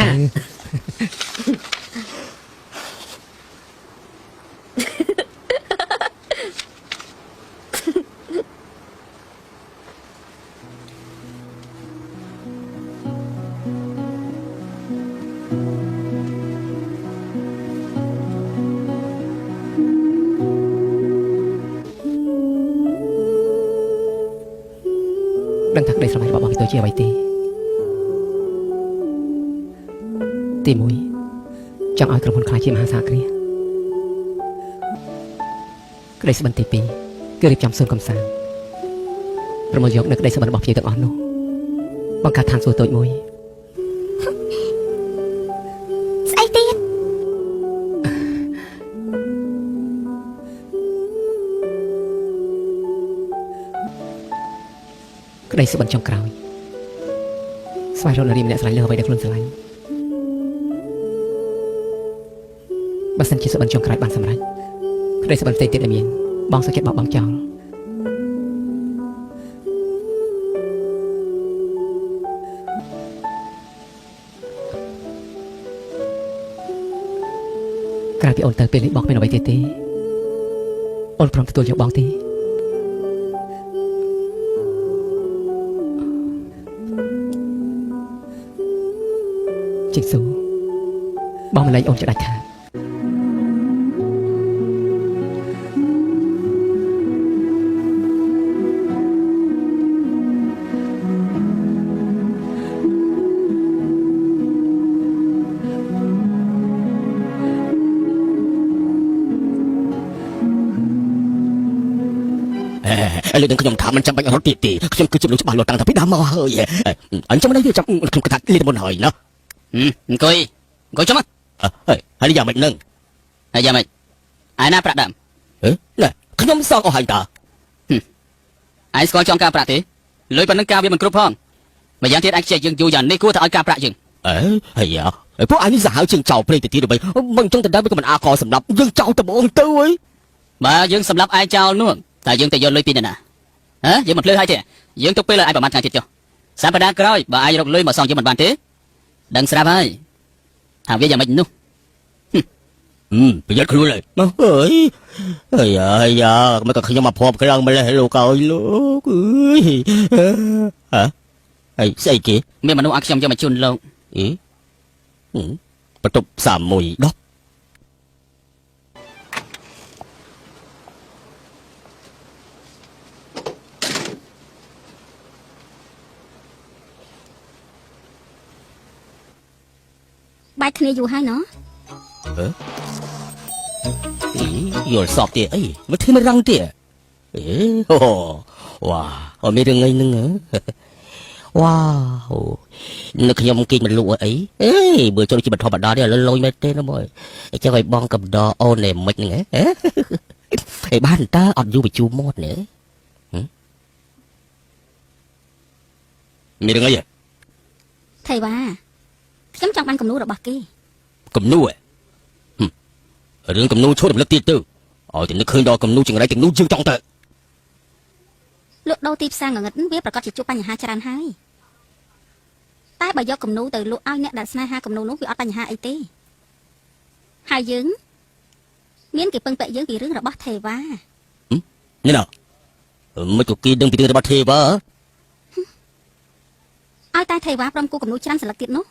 ដឹងថាក្តីស្រមៃរបស់បងពីទៅជាអ្វីទេទី1ចង់ឲ្យក្រុមហ៊ុនខ្លាយជាមហាសាគ្រាក្តីសុបិនទី2គឺរៀបចំសួនកំសាន្តប្រមូលយកនៅក្តីសុបិនរបស់ភ្ញៀវទាំងអស់នោះបង្កើតឋានសួគ៌តូចមួយស្អីទៀតក្តីសុបិនចុងក្រោយស្វែងរកនារីម្នាក់ស្រឡាញ់លើអ្វីដែលខ្លួនស្រឡាញ់បើសិនជាសុបិនចុងក្រោយបានសម្រេចក្តីសុបិនផ្ទៃទៀតដែលមានបងសុខចិត្តបោះបង់ចោលក្រៅពីអូនទៅពេលនេះបងគ្មានអ្វីទៀតទេអូនព្រមទទួលយកបងទេជីកស៊ូបងមិនលែងអូនจะដាច់ខាតលើនឹងខ្ញុំថាមិនចាំបាច់រត់ទៀតទេខ្ញុំគឺជាមនុស្សច្បាស់លាស់តាំងពីដើមមកហើយអញ្ចឹងមិនដឹងទេចាំខ្ញុំគិតថាលេងមុនហើយណាអង្គុយចាំមកហើយយ៉ាងម៉េចនឹងហើយយ៉ាងម៉េចឯណាប្រាក់ដើមណែខ្ញុំសងអស់ហើយតាឯងស្គាល់ចង់ការប្រាក់ទេលុយប៉ុណ្ណឹងការវាមិនគ្រប់ផងម្យ៉ាងទៀតឯងខ្ជិលយើងយូរយ៉ាងនេះគួរតែឲ្យការប្រាក់យើងហើយពួកឯងនេះសាហាវជាងចោលព្រៃទៅទៀតទៅមិនអញ្ចឹងទៅដើមវាក៏មិនអាកសម្រាប់យើងចោលត្បូងទៅហើយបើយើងសម្រាប់ឯងចោលនោះតែយើងទៅយកលុយពីណាយើងមិនភ្លឺហើយទេយើងទុកពេលឲ្យឯងប្រហែលថ្ងៃទៀតចុះសប្តាហ៍ក្រោយបើឯងរកលុយមកសងយើងមិនបានទេដឹងស្រាប់ហើយថាវាយ៉ាងម៉េចនោះប្រយ័ត្នខ្លួនហើយមកហើយមិនក៏ខ្ញុំមកភ័ព្វខ្លាំងម្លេះលោកអើយលោកអើយស្អីគេមានមនុស្សឲ្យខ្ញុំយកមកជូនលោកបន្ទប់31ដុសបាច់គ្នាយូរហើយណ៎យល់សពទៀតអីមកធ្វើរងទៀតវ៉ាអត់មានរឿងអីហ្នឹងវ៉ានៅខ្ញុំគេមិនលក់អីបើចូលជាបធម្មតាទេឥឡូវលុយមែនទេណាមើលចង់ឲ្យបងកំដរអូនឯមិនហ្នឹងឯបានតើអត់យូរបញ្ជូរមាត់នេះមានរឿងអីថៃវ៉ាខ្ញុំចង់បានគំនូររបស់គេគំនូររឿងគំនូរឈប់រំលឹកទៀតទៅឲ្យតែនឹកឃើញដល់គំនូរចង្រៃទាំងនោះយើងចង់ទៅលក់ដូរទីផ្សារងងឹតវាប្រកាសជាជួបបញ្ហាច្រើនហើយតែបើយកគំនូរទៅលក់ឲ្យអ្នកដែលស្នេហាគំនូរនោះវាអត់បញ្ហាអីទេហើយយើងមានគេពឹងពាក់យើងពីរឿងរបស់ថេវ៉ានេះណាមិនក៏គេដឹងពីរឿងរបស់ថេវ៉ាឲ្យតែថេវ៉ាព្រមគូគំនូរច្រើនសន្លឹកទៀតនោះ